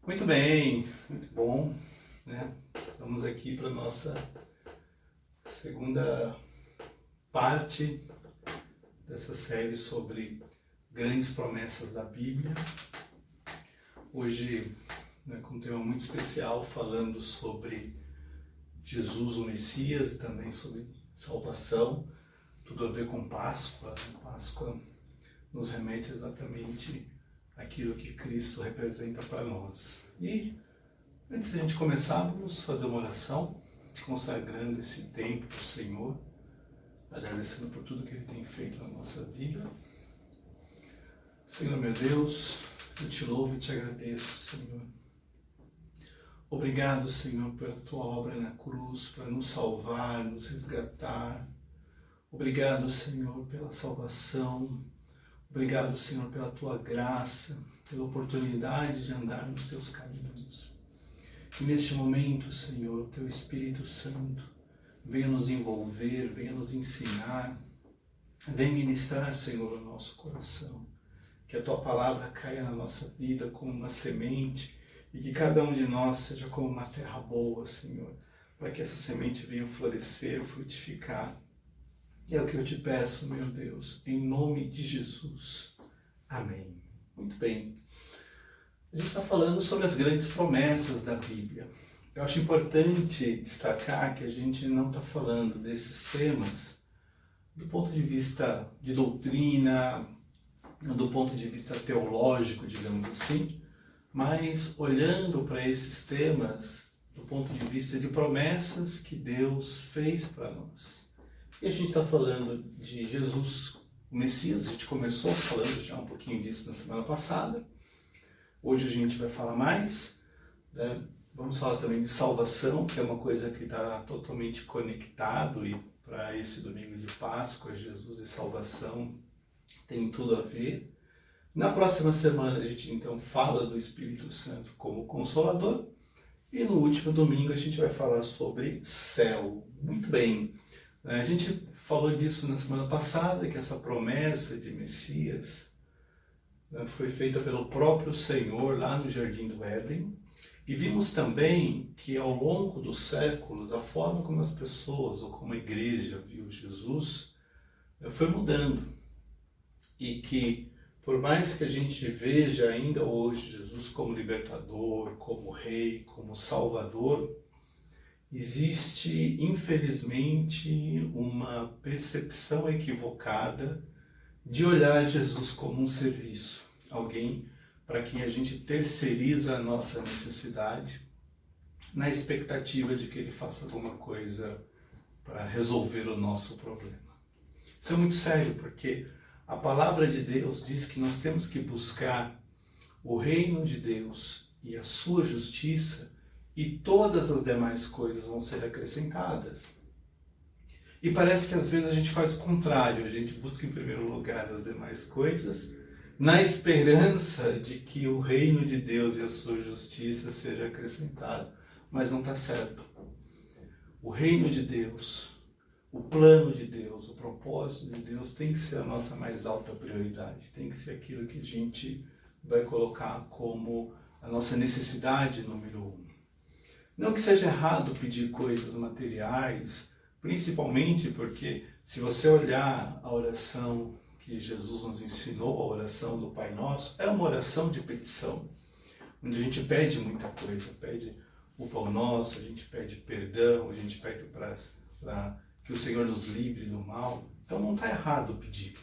Muito bem, muito bom, né? Estamos aqui para a nossa segunda parte dessa série sobre grandes promessas da Bíblia. Hoje, com um tema muito especial, falando sobre Jesus, o Messias, e também sobre salvação, tudo a ver com Páscoa. Páscoa nos remete exatamente aquilo que Cristo representa para nós. E antes de a gente começar, vamos fazer uma oração, consagrando esse tempo para o Senhor, agradecendo por tudo que Ele tem feito na nossa vida. Senhor meu Deus, eu te louvo e te agradeço, Senhor. Obrigado, Senhor, pela tua obra na cruz, para nos salvar, nos resgatar. Obrigado, Senhor, pela salvação. Obrigado, Senhor, pela tua graça, pela oportunidade de andar nos teus caminhos. Que neste momento, Senhor, o teu Espírito Santo venha nos envolver, venha nos ensinar, venha ministrar, Senhor, o nosso coração. Que a tua palavra caia na nossa vida como uma semente e que cada um de nós seja como uma terra boa, Senhor, para que essa semente venha florescer, frutificar. É o que eu te peço, meu Deus, em nome de Jesus. Amém. Muito bem. A gente está falando sobre as grandes promessas da Bíblia. Eu acho importante destacar que a gente não está falando desses temas do ponto de vista de doutrina, do ponto de vista teológico, digamos assim, mas olhando para esses temas do ponto de vista de promessas que Deus fez para nós. E a gente está falando de Jesus, o Messias. A gente começou falando já um pouquinho disso na semana passada. Hoje a gente vai falar mais, né? Vamos falar também de salvação, que é uma coisa que está totalmente conectado, e para esse domingo de Páscoa, Jesus e salvação tem tudo a ver. Na próxima semana a gente então fala do Espírito Santo como Consolador, e no último domingo a gente vai falar sobre céu. Muito bem. A gente falou disso na semana passada, que essa promessa de Messias foi feita pelo próprio Senhor lá no Jardim do Éden. E vimos também que ao longo dos séculos, a forma como as pessoas, ou como a igreja viu Jesus, foi mudando. E que, por mais que a gente veja ainda hoje Jesus como libertador, como rei, como salvador, existe, infelizmente, uma percepção equivocada de olhar Jesus como um serviço, alguém para quem a gente terceiriza a nossa necessidade, na expectativa de que ele faça alguma coisa para resolver o nosso problema. Isso é muito sério, porque a palavra de Deus diz que nós temos que buscar o reino de Deus e a sua justiça, e todas as demais coisas vão ser acrescentadas. E parece que às vezes a gente faz o contrário, a gente busca em primeiro lugar as demais coisas, na esperança de que o reino de Deus e a sua justiça seja acrescentado, mas não está certo. O reino de Deus, o plano de Deus, o propósito de Deus tem que ser a nossa mais alta prioridade, tem que ser aquilo que a gente vai colocar como a nossa necessidade número 1. Não que seja errado pedir coisas materiais, principalmente porque se você olhar a oração que Jesus nos ensinou, a oração do Pai Nosso, é uma oração de petição, onde a gente pede muita coisa, pede o pão nosso, a gente pede perdão, a gente pede para que o Senhor nos livre do mal. Então não está errado pedir.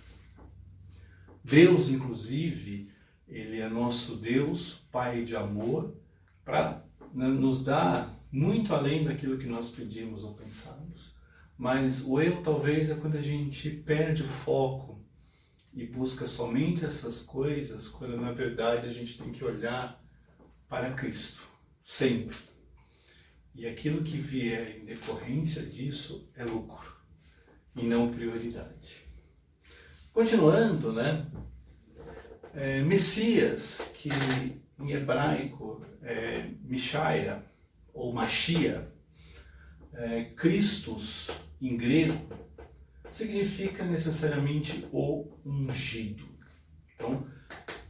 Deus, inclusive, Ele é nosso Deus, Pai de amor, para nos dá muito além daquilo que nós pedimos ou pensamos. Mas o erro talvez é quando a gente perde o foco e busca somente essas coisas, quando na verdade a gente tem que olhar para Cristo, sempre. E aquilo que vier em decorrência disso é lucro e não prioridade. Continuando, Messias, que em hebraico é Mishaia ou Machia, Christos em grego, significa necessariamente o ungido. Então,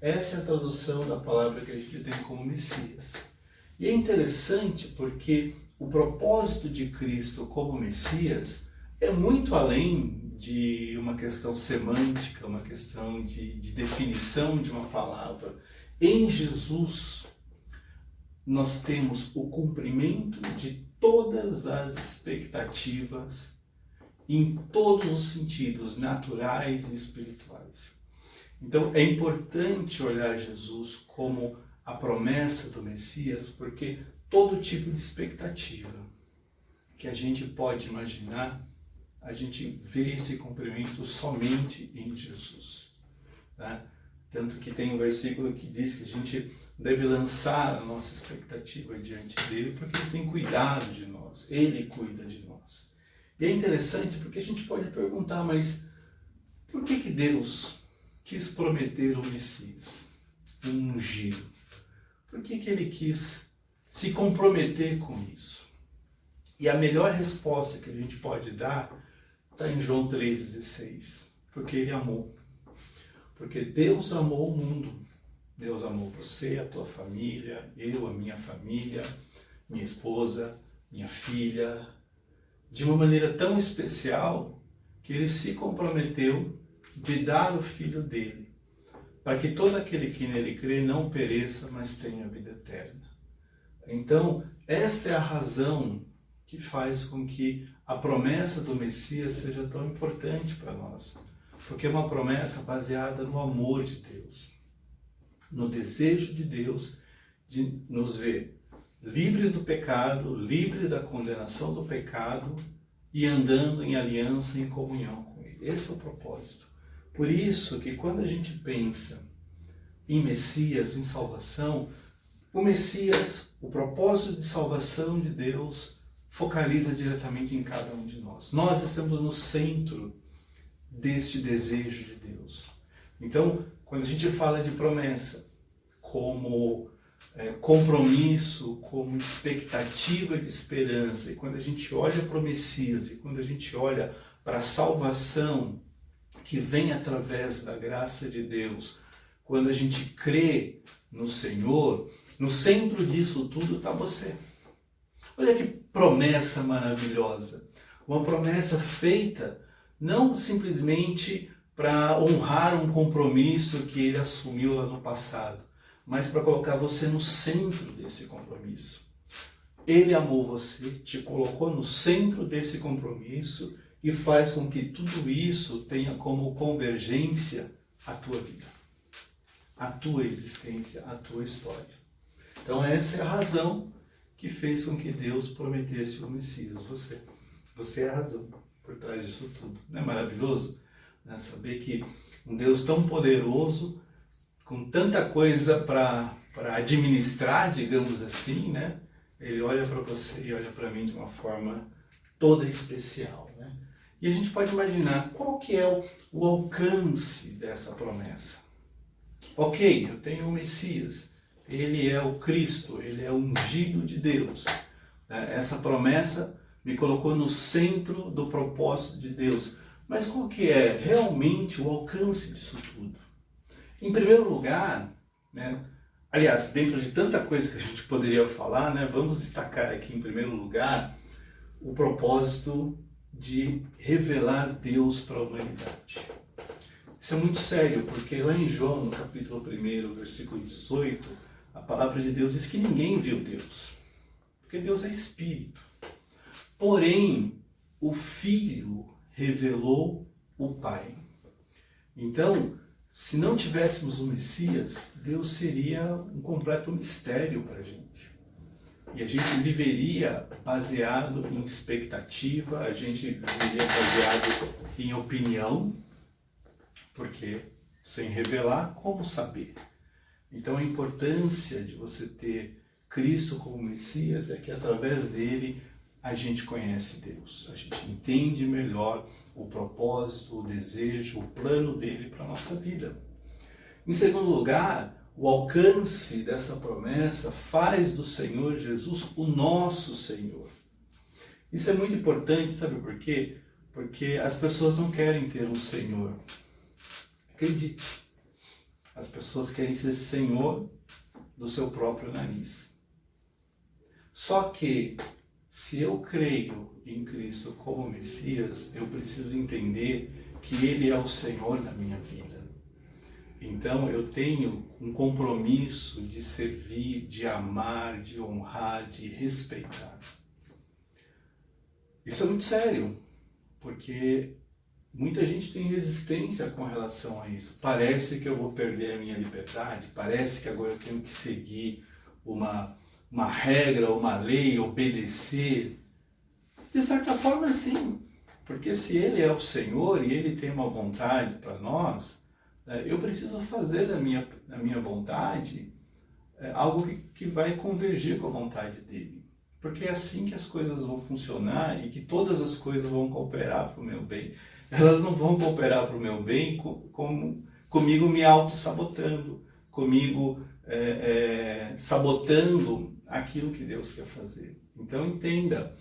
Essa é a tradução da palavra que a gente tem como Messias. E é interessante porque o propósito de Cristo como Messias é muito além de uma questão semântica, uma questão de definição de uma palavra. Em Jesus, nós temos o cumprimento de todas as expectativas em todos os sentidos, naturais e espirituais. Então, é importante olhar Jesus como a promessa do Messias, porque todo tipo de expectativa que a gente pode imaginar, a gente vê esse cumprimento somente em Jesus. Né? Tanto que tem um versículo que diz que a gente deve lançar a nossa expectativa diante dele, porque ele tem cuidado de nós, ele cuida de nós. E é interessante porque a gente pode perguntar, mas por que Deus quis prometer o Messias, um ungido? Por que ele quis se comprometer com isso? E a melhor resposta que a gente pode dar está em João 3,16. Porque ele amou. Porque Deus amou o mundo. Deus amou você, a tua família, eu, a minha família, minha esposa, minha filha, de uma maneira tão especial que ele se comprometeu de dar o Filho dele, para que todo aquele que nele crê não pereça, mas tenha vida eterna. Então, esta é a razão que faz com que a promessa do Messias seja tão importante para nós, porque é uma promessa baseada no amor de Deus, no desejo de Deus de nos ver livres do pecado, livres da condenação do pecado e andando em aliança e em comunhão com Ele. Esse é o propósito. Por isso que quando a gente pensa em Messias, em salvação, o Messias, o propósito de salvação de Deus, focaliza diretamente em cada um de nós. Nós estamos no centro deste desejo de Deus. Então, quando a gente fala de promessa como compromisso, como expectativa de esperança, e quando a gente olha para o Messias, e quando a gente olha para a salvação que vem através da graça de Deus, quando a gente crê no Senhor, no centro disso tudo está você. Olha que promessa maravilhosa. Uma promessa feita não simplesmente para honrar um compromisso que ele assumiu lá no passado, mas para colocar você no centro desse compromisso. Ele amou você, te colocou no centro desse compromisso e faz com que tudo isso tenha como convergência a tua vida, a tua existência, a tua história. Então essa é a razão que fez com que Deus prometesse o Messias, você. Você é a razão por trás disso tudo. Não é maravilhoso? Né? Saber que um Deus tão poderoso, com tanta coisa para administrar, digamos assim, né? Ele olha para você e olha para mim de uma forma toda especial. Né? E a gente pode imaginar qual que é o alcance dessa promessa. Ok, eu tenho o Messias, ele é o Cristo, ele é o ungido de Deus. Essa promessa me colocou no centro do propósito de Deus. Mas qual que é realmente o alcance disso tudo? Em primeiro lugar, né, aliás, dentro de tanta coisa que a gente poderia falar, né, vamos destacar aqui em primeiro lugar o propósito de revelar Deus para a humanidade. Isso é muito sério, porque lá em João, no capítulo 1, versículo 18, a palavra de Deus diz que ninguém viu Deus, porque Deus é Espírito. Porém, o Filho revelou o Pai. Então, se não tivéssemos o Messias, Deus seria um completo mistério para a gente. E a gente viveria baseado em expectativa, a gente viveria baseado em opinião, porque sem revelar, como saber? Então a importância de você ter Cristo como Messias é que através dele a gente conhece Deus, a gente entende melhor o propósito, o desejo, o plano dele para a nossa vida. Em segundo lugar, o alcance dessa promessa faz do Senhor Jesus o nosso Senhor. Isso é muito importante, sabe por quê? Porque as pessoas não querem ter um Senhor. Acredite, As pessoas querem ser senhor do seu próprio nariz. Só que, se eu creio em Cristo como Messias, eu preciso entender que Ele é o Senhor da minha vida. Então eu tenho um compromisso de servir, de amar, de honrar, de respeitar. Isso é muito sério, porque muita gente tem resistência com relação a isso. Parece que eu vou perder a minha liberdade, parece que agora eu tenho que seguir uma regra, uma lei, obedecer. De certa forma, sim, porque se Ele é o Senhor e Ele tem uma vontade para nós, eu preciso fazer da minha vontade algo que vai convergir com a vontade dEle. Porque é assim que as coisas vão funcionar e que todas as coisas vão cooperar para o meu bem. Elas não vão cooperar para o meu bem comigo me auto-sabotando, comigo sabotando aquilo que Deus quer fazer. Então entenda,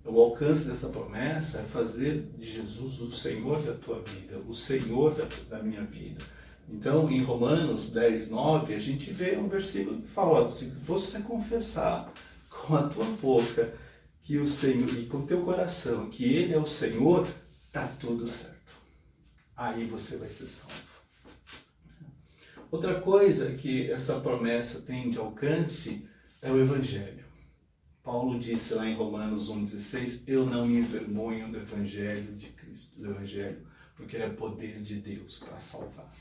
o alcance dessa promessa é fazer de Jesus o Senhor da tua vida, o Senhor da minha vida. Então, em Romanos 10, 9, a gente vê um versículo que fala, se você confessar com a tua boca que o Senhor, e com o teu coração, que Ele é o Senhor, tá tudo certo. Aí você vai ser salvo. Outra coisa que essa promessa tem de alcance é o Evangelho. Paulo disse lá em Romanos 1,16, eu não me envergonho do Evangelho de Cristo, do Evangelho, porque ele é poder de Deus para salvar.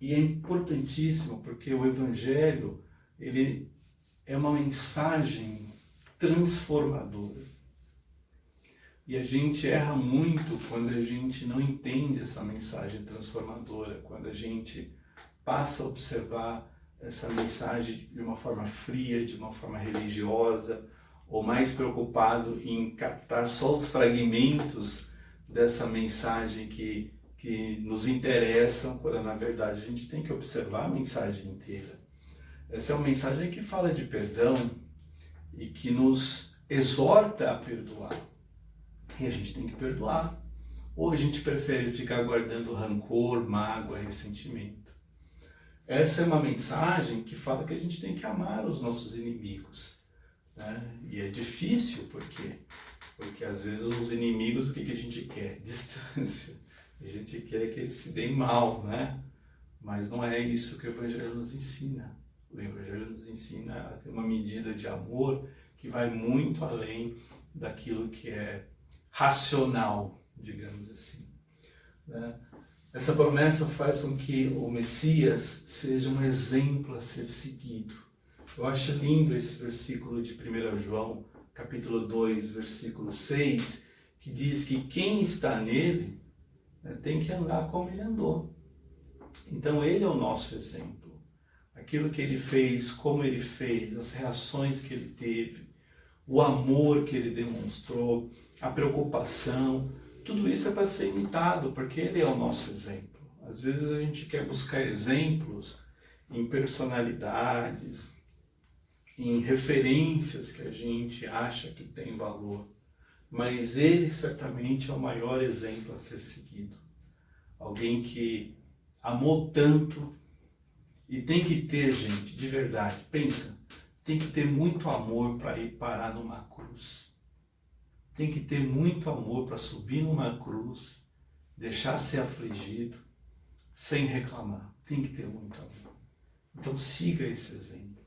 E é importantíssimo porque o Evangelho, ele é uma mensagem transformadora. E a gente erra muito quando a gente não entende essa mensagem transformadora, quando a gente passa a observar essa mensagem de uma forma fria, de uma forma religiosa, ou mais preocupado em captar só os fragmentos dessa mensagem que nos interessam, quando na verdade a gente tem que observar a mensagem inteira. Essa é uma mensagem que fala de perdão e que nos exorta a perdoar. E a gente tem que perdoar. Ou a gente prefere ficar guardando rancor, mágoa, ressentimento. Essa é uma mensagem que fala que a gente tem que amar os nossos inimigos. Né? E é difícil, por quê? Porque às vezes os inimigos, o que a gente quer? Distância. A gente quer que eles se deem mal, né? Mas não é isso que o Evangelho nos ensina. O Evangelho nos ensina a ter uma medida de amor que vai muito além daquilo que é racional, digamos assim. Né? Essa promessa faz com que o Messias seja um exemplo a ser seguido. Eu acho lindo esse versículo de 1 João, capítulo 2, versículo 6, que diz que quem está nele tem que andar como ele andou. Então ele é o nosso exemplo. Aquilo que ele fez, como ele fez, as reações que ele teve, o amor que ele demonstrou, a preocupação, tudo isso é para ser imitado, porque ele é o nosso exemplo. Às vezes a gente quer buscar exemplos em personalidades, em referências que a gente acha que tem valor. Mas ele certamente é o maior exemplo a ser seguido. Alguém que amou tanto e tem que ter, gente, de verdade, pensa, tem que ter muito amor para ir parar numa cruz. Tem que ter muito amor para subir numa cruz, deixar ser afligido, sem reclamar. Tem que ter muito amor. Então siga esse exemplo.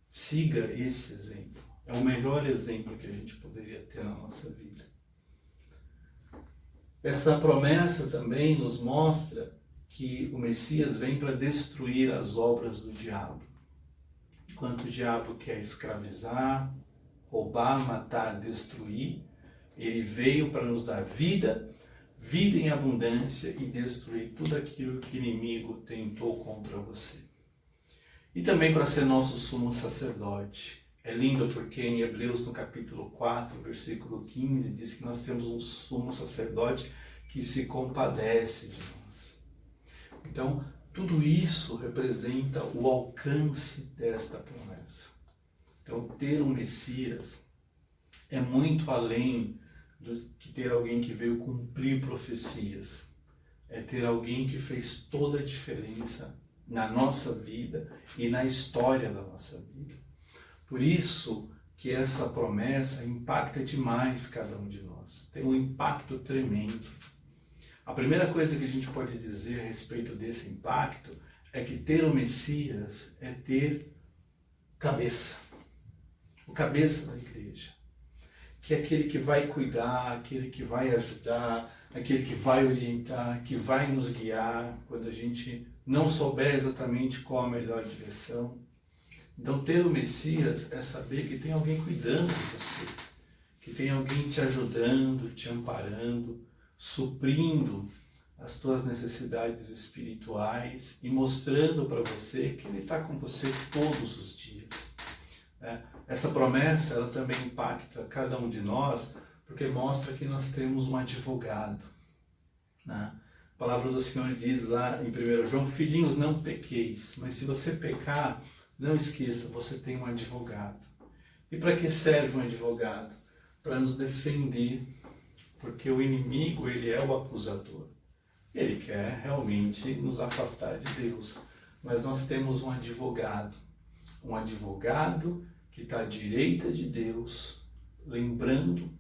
Siga esse exemplo. É o melhor exemplo que a gente poderia ter na nossa vida. Essa promessa também nos mostra que o Messias vem para destruir as obras do diabo. Enquanto o diabo quer escravizar, roubar, matar, destruir, ele veio para nos dar vida, vida em abundância e destruir tudo aquilo que o inimigo tentou contra você. E também para ser nosso sumo sacerdote. É lindo porque em Hebreus, no capítulo 4, versículo 15, diz que nós temos um sumo sacerdote que se compadece de nós. Então, tudo isso representa o alcance desta promessa. Então, ter um Messias é muito além do que ter alguém que veio cumprir profecias. É ter alguém que fez toda a diferença na nossa vida e na história da nossa vida. Por isso que essa promessa impacta demais cada um de nós, tem um impacto tremendo. A primeira coisa que a gente pode dizer a respeito desse impacto é que ter o Messias é ter cabeça, o cabeça da igreja, que é aquele que vai cuidar, aquele que vai ajudar, aquele que vai orientar, que vai nos guiar quando a gente não souber exatamente qual a melhor direção. Então ter o Messias é saber que tem alguém cuidando de você, que tem alguém te ajudando, te amparando, suprindo as tuas necessidades espirituais e mostrando para você que Ele está com você todos os dias. Essa promessa ela também impacta cada um de nós, porque mostra que nós temos um advogado. A palavra do Senhor diz lá em 1 João, filhinhos, não pequeis, mas se você pecar, não esqueça, você tem um advogado. E para que serve um advogado? Para nos defender, porque o inimigo, ele é o acusador. Ele quer realmente nos afastar de Deus. Mas nós temos um advogado que está à direita de Deus, lembrando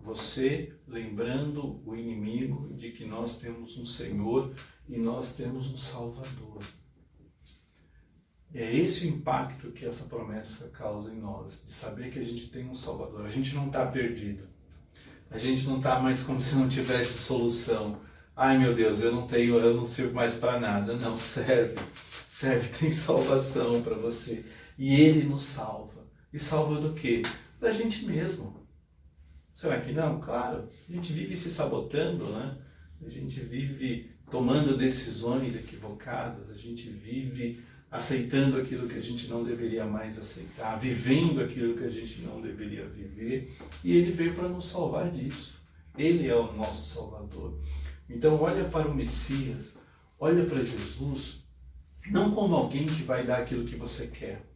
você, lembrando o inimigo de que nós temos um Senhor e nós temos um Salvador. É esse o impacto que essa promessa causa em nós, de saber que a gente tem um Salvador. A gente não está perdido. A gente não está mais como se não tivesse solução. Ai meu Deus, eu não sirvo mais para nada. Não, serve, tem salvação para você. E Ele nos salva. E salva do quê? Da gente mesmo. Será que não? Claro, a gente vive se sabotando, né? A gente vive tomando decisões equivocadas, a gente vive aceitando aquilo que a gente não deveria mais aceitar, vivendo aquilo que a gente não deveria viver, e Ele veio para nos salvar disso. Ele é o nosso Salvador. Então olha para o Messias, olha para Jesus, não como alguém que vai dar aquilo que você quer,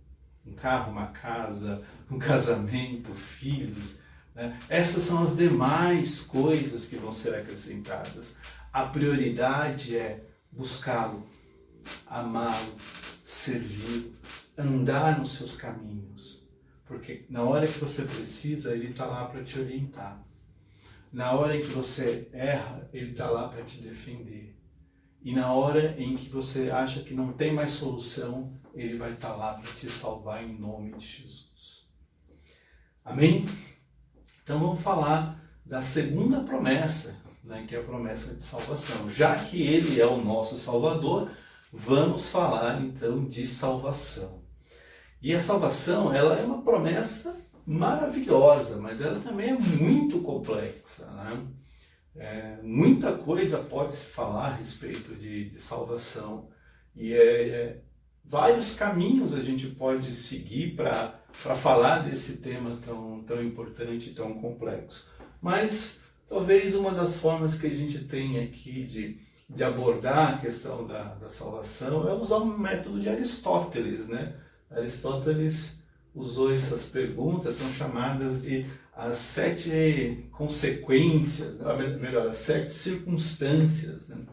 um carro, uma casa, um casamento, filhos, né? Essas são as demais coisas que vão ser acrescentadas. A prioridade é buscá-lo, amá-lo, servir, andar nos seus caminhos. Porque na hora que você precisa, Ele está lá para te orientar. Na hora em que você erra, Ele está lá para te defender. E na hora em que você acha que não tem mais solução, Ele vai estar lá para te salvar em nome de Jesus. Amém? Então vamos falar da segunda promessa, né, que é a promessa de salvação. Já que Ele é o nosso Salvador, vamos falar então de salvação. E a salvação, ela é uma promessa maravilhosa, mas ela também é muito complexa, né? Muita coisa pode se falar a respeito de salvação. E vários caminhos a gente pode seguir para falar desse tema tão importante e tão complexo. Mas talvez uma das formas que a gente tem aqui de abordar a questão da salvação é usar um método de Aristóteles, né? Aristóteles usou essas perguntas, são chamadas de as 7 consequências, melhor, as 7 circunstâncias, né?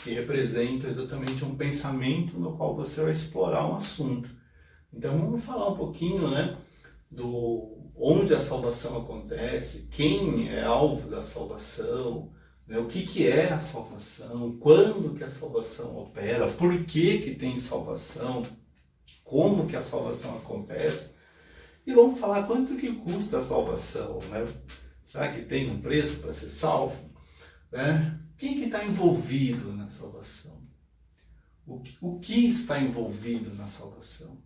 Que representam exatamente um pensamento no qual você vai explorar um assunto. Então vamos falar um pouquinho, né, do onde a salvação acontece, quem é alvo da salvação, né, o que é a salvação, quando que a salvação opera, por que tem salvação, como que a salvação acontece, e vamos falar quanto que custa a salvação, né? Será que tem um preço para ser salvo? Né? Quem que está envolvido na salvação? O que está envolvido na salvação?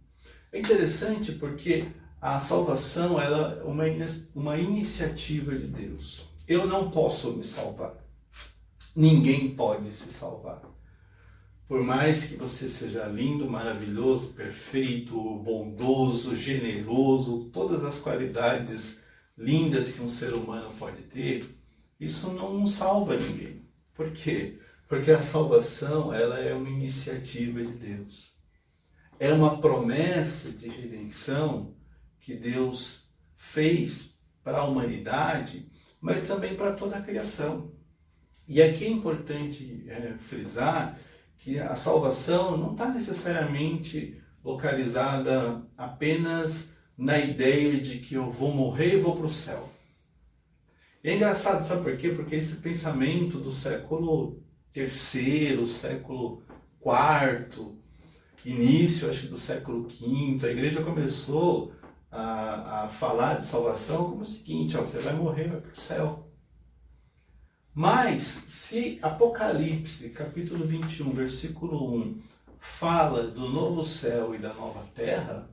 É interessante porque a salvação ela é uma iniciativa de Deus. Eu não posso me salvar. Ninguém pode se salvar. Por mais que você seja lindo, maravilhoso, perfeito, bondoso, generoso, todas as qualidades lindas que um ser humano pode ter, isso não salva ninguém. Por quê? Porque a salvação ela é uma iniciativa de Deus. É uma promessa de redenção que Deus fez para a humanidade, mas também para toda a criação. E aqui é importante frisar que a salvação não está necessariamente localizada apenas na ideia de que eu vou morrer e vou para o céu. E é engraçado, sabe por quê? Porque esse pensamento do século III, século IV, início, acho que do século V, a igreja começou a falar de salvação como o seguinte: ó, você vai morrer, vai para o céu. Mas, se Apocalipse, capítulo 21, versículo 1, fala do novo céu e da nova terra,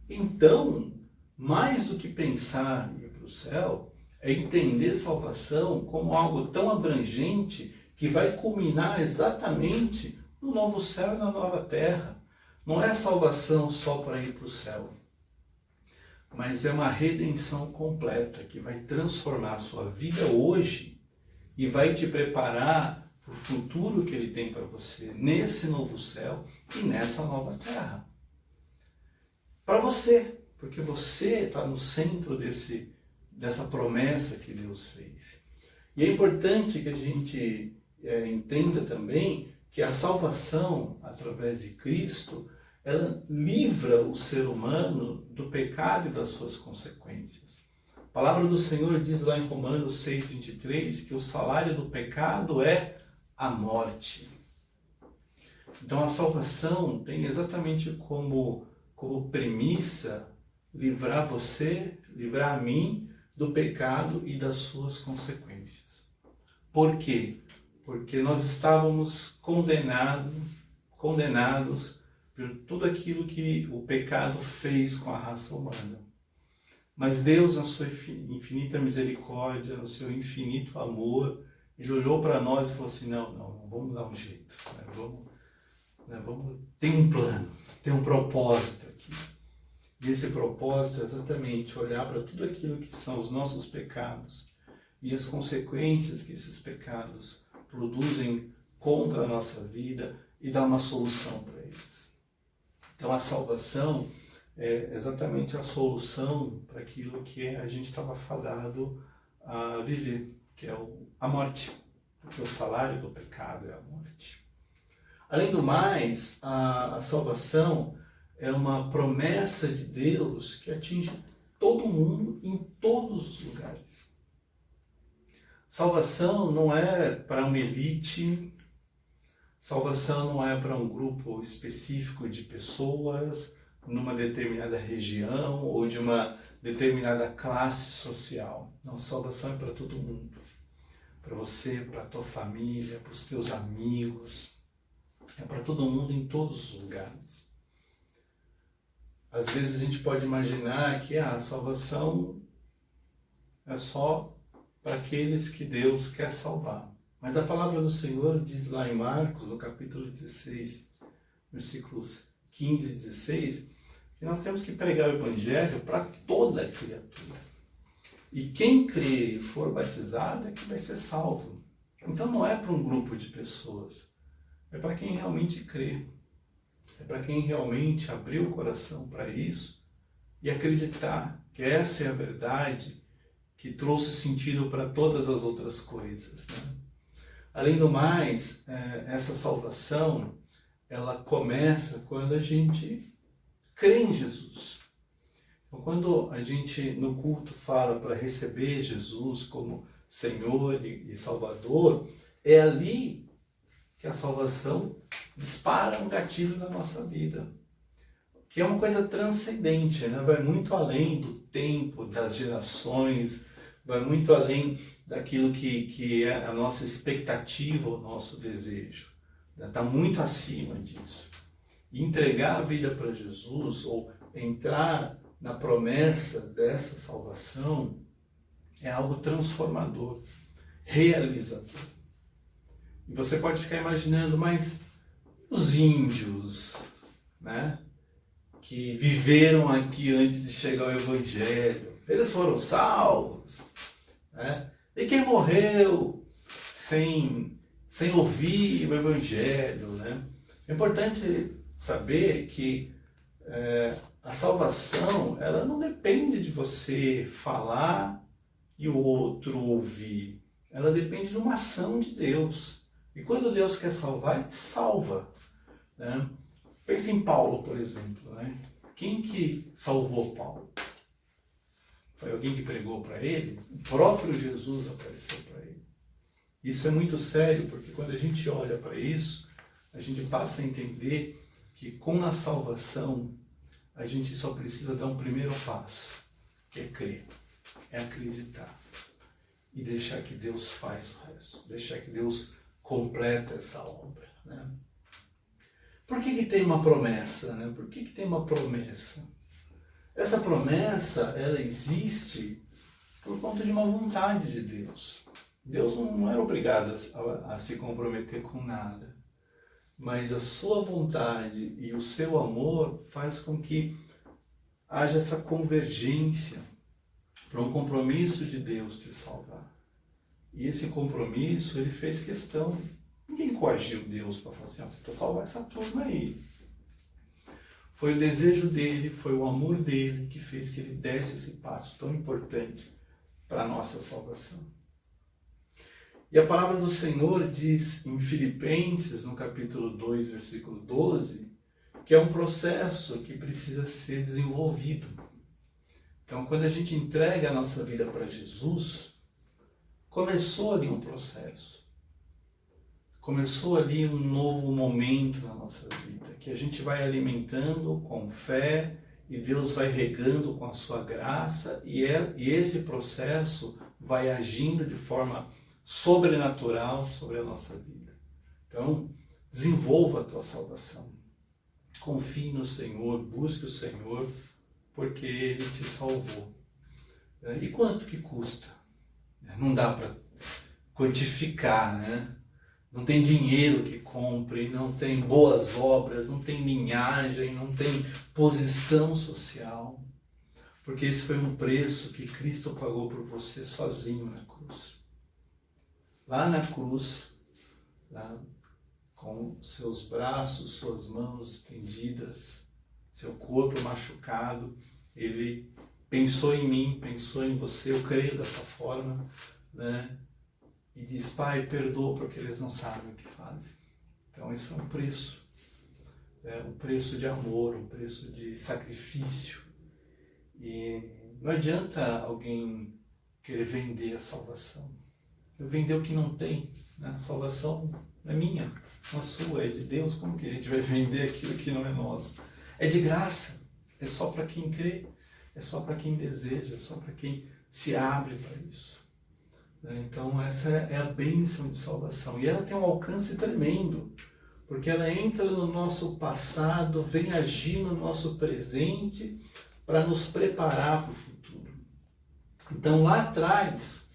então, mais do que pensar em ir para o céu, é entender salvação como algo tão abrangente que vai culminar exatamente no novo céu e na nova terra. Não é salvação só para ir para o céu, mas é uma redenção completa que vai transformar a sua vida hoje e vai te preparar para o futuro que Ele tem para você nesse novo céu e nessa nova terra. Para você, porque você está no centro dessa promessa que Deus fez. E é importante que a gente entenda também que a salvação através de Cristo, ela livra o ser humano do pecado e das suas consequências. A palavra do Senhor diz lá em Romanos 6,23 que o salário do pecado é a morte. Então a salvação tem exatamente como premissa livrar você, livrar a mim do pecado e das suas consequências. Por quê? Porque nós estávamos condenados por tudo aquilo que o pecado fez com a raça humana. Mas Deus, na sua infinita misericórdia, no seu infinito amor, Ele olhou para nós e falou assim: não, vamos dar um jeito. Tem um plano, tem um propósito aqui. E esse propósito é exatamente olhar para tudo aquilo que são os nossos pecados e as consequências que esses pecados produzem contra a nossa vida e dar uma solução para eles. Então a salvação é exatamente a solução para aquilo que a gente estava fadado a viver, que é a morte, porque o salário do pecado é a morte. Além do mais, a salvação é uma promessa de Deus que atinge todo mundo em todos os lugares. Salvação não é para uma elite, salvação não é para um grupo específico de pessoas numa determinada região ou de uma determinada classe social. Não, salvação é para todo mundo. Para você, para a tua família, para os teus amigos. É para todo mundo em todos os lugares. Às vezes a gente pode imaginar que a salvação é só para aqueles que Deus quer salvar. Mas a palavra do Senhor diz lá em Marcos, no capítulo 16, versículos 15 e 16, que nós temos que pregar o Evangelho para toda criatura. E quem crer e for batizado é que vai ser salvo. Então não é para um grupo de pessoas, é para quem realmente crê. É para quem realmente abriu o coração para isso e acreditar que essa é a verdade que trouxe sentido para todas as outras coisas, né? Além do mais, essa salvação, ela começa quando a gente crê em Jesus. Então, quando a gente no culto fala para receber Jesus como Senhor e Salvador, é ali que a salvação dispara um gatilho na nossa vida, que é uma coisa transcendente, né? Vai muito além do tempo, das gerações, vai muito além daquilo que é a nossa expectativa, o nosso desejo. Está muito acima disso. E entregar a vida para Jesus, ou entrar na promessa dessa salvação, é algo transformador, realizador. E você pode ficar imaginando, mas os índios, né, que viveram aqui antes de chegar ao Evangelho, eles foram salvos, né? E quem morreu sem ouvir o Evangelho, né? É importante saber que a salvação, ela não depende de você falar e o outro ouvir. Ela depende de uma ação de Deus. E quando Deus quer salvar, Ele salva. Né? Pense em Paulo, por exemplo. Né? Quem que salvou Paulo? Foi alguém que pregou para ele? O próprio Jesus apareceu para ele. Isso é muito sério, porque quando a gente olha para isso, a gente passa a entender que com a salvação, a gente só precisa dar um primeiro passo, que é crer, é acreditar. E deixar que Deus faz o resto, deixar que Deus completa essa obra. Né? Por que tem uma promessa? Né? Por que tem uma promessa? Essa promessa, ela existe por conta de uma vontade de Deus. Deus não era obrigado a se comprometer com nada, mas a sua vontade e o seu amor faz com que haja essa convergência para um compromisso de Deus te salvar. E esse compromisso, ele fez questão. Ninguém coagiu Deus para falar assim, você precisa salvar essa turma aí. Foi o desejo dele, foi o amor dele que fez que ele desse esse passo tão importante para a nossa salvação. E a palavra do Senhor diz em Filipenses, no capítulo 2, versículo 12, que é um processo que precisa ser desenvolvido. Então, quando a gente entrega a nossa vida para Jesus, começou ali um processo. Começou ali um novo momento na nossa vida, que a gente vai alimentando com fé e Deus vai regando com a sua graça e esse processo vai agindo de forma sobrenatural sobre a nossa vida. Então, desenvolva a tua salvação. Confie no Senhor, busque o Senhor, porque Ele te salvou. E quanto que custa? Não dá para quantificar, né? Não tem dinheiro que compre, não tem boas obras, não tem linhagem, não tem posição social. Porque esse foi um preço que Cristo pagou por você sozinho na cruz. Lá na cruz, lá, com seus braços, suas mãos estendidas, seu corpo machucado, Ele pensou em mim, pensou em você, eu creio dessa forma, né? E diz, Pai, perdoa porque eles não sabem o que fazem. Então esse foi um preço, um preço de amor, um preço de sacrifício. E não adianta alguém querer vender a salvação. Vender o que não tem, né? A salvação é minha, não é sua, é de Deus. Como que a gente vai vender aquilo que não é nosso? É de graça, é só para quem crê, é só para quem deseja, é só para quem se abre para isso. Então essa é a bênção de salvação. E ela tem um alcance tremendo, porque ela entra no nosso passado, vem agir no nosso presente para nos preparar para o futuro. Então lá atrás,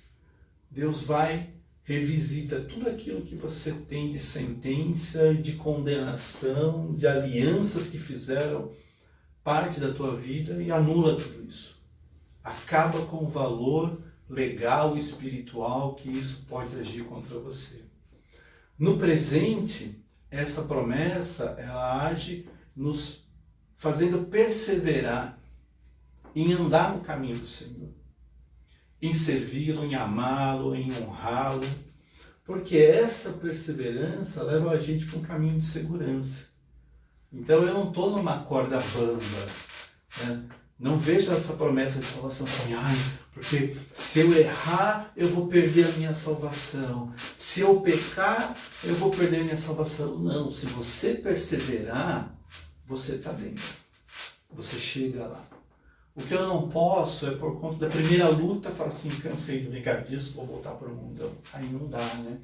Deus vai, revisita tudo aquilo que você tem de sentença, de condenação, de alianças que fizeram parte da tua vida e anula tudo isso. Acaba com o valor legal, espiritual, que isso pode agir contra você. No presente, essa promessa, ela age nos fazendo perseverar em andar no caminho do Senhor, em servi-lo, em amá-lo, em honrá-lo, porque essa perseverança leva a gente para um caminho de segurança. Então eu não estou numa corda bamba, né? Não vejo essa promessa de salvação assim, porque se eu errar, eu vou perder a minha salvação. Se eu pecar, eu vou perder a minha salvação. Não, se você perseverar, você está dentro. Você chega lá. O que eu não posso é por conta da primeira luta, falar assim, cansei de brincar disso, vou voltar para o mundão. Aí não dá, né?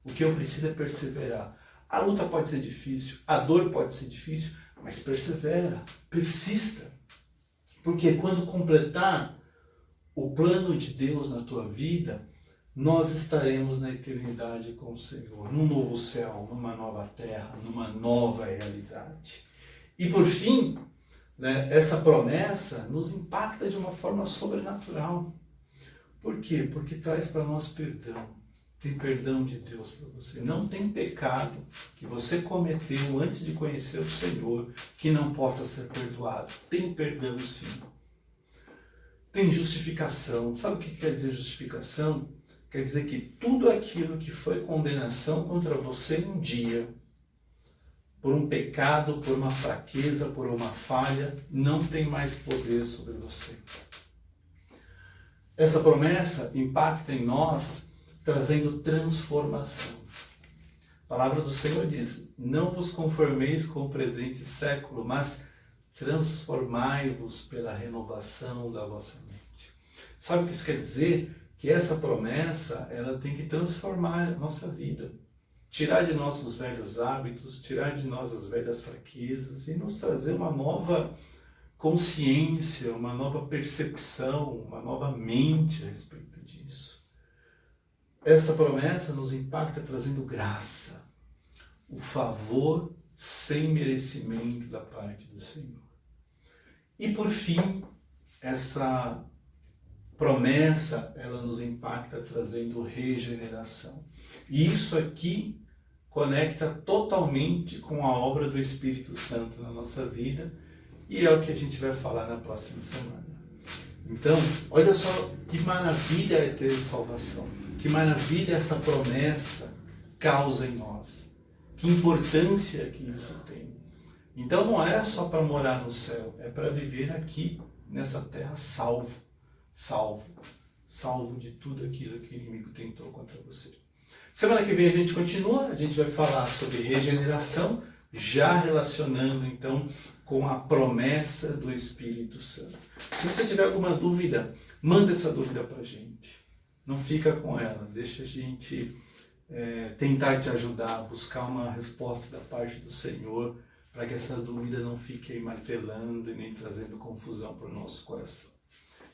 O que eu preciso é perseverar. A luta pode ser difícil, a dor pode ser difícil, mas persevera, persista. Porque quando completar o plano de Deus na tua vida, nós estaremos na eternidade com o Senhor, num novo céu, numa nova terra, numa nova realidade. E por fim, né, essa promessa nos impacta de uma forma sobrenatural. Por quê? Porque traz para nós perdão. Tem perdão de Deus para você. Não tem pecado que você cometeu antes de conhecer o Senhor que não possa ser perdoado. Tem perdão, sim. Tem justificação. Sabe o que quer dizer justificação? quer dizer que tudo aquilo que foi condenação contra você um dia, por um pecado, por uma fraqueza, por uma falha, não tem mais poder sobre você. Essa promessa impacta em nós, trazendo transformação. A palavra do Senhor diz: não vos conformeis com o presente século, mas transformai-vos pela renovação da vossa mente. Sabe o que isso quer dizer? Que essa promessa, ela tem que transformar a nossa vida. Tirar de nós os velhos hábitos, tirar de nós as velhas fraquezas e nos trazer uma nova consciência, uma nova percepção, uma nova mente a respeito disso. Essa promessa nos impacta trazendo graça, o favor sem merecimento da parte do Senhor. E por fim, essa promessa, ela nos impacta trazendo regeneração. E isso aqui conecta totalmente com a obra do Espírito Santo na nossa vida, e é o que a gente vai falar na próxima semana. Então, olha só que maravilha é ter salvação, que maravilha essa promessa causa em nós, que importância que isso tem. Então não é só para morar no céu, é para viver aqui nessa terra salvo de tudo aquilo que o inimigo tentou contra você. Semana que vem a gente continua, a gente vai falar sobre regeneração, já relacionando então com a promessa do Espírito Santo. Se você tiver alguma dúvida, manda essa dúvida para a gente. Não fica com ela, deixa a gente tentar te ajudar a buscar uma resposta da parte do Senhor, para que essa dúvida não fique aí martelando e nem trazendo confusão para o nosso coração.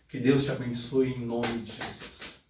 Que Deus te abençoe em nome de Jesus.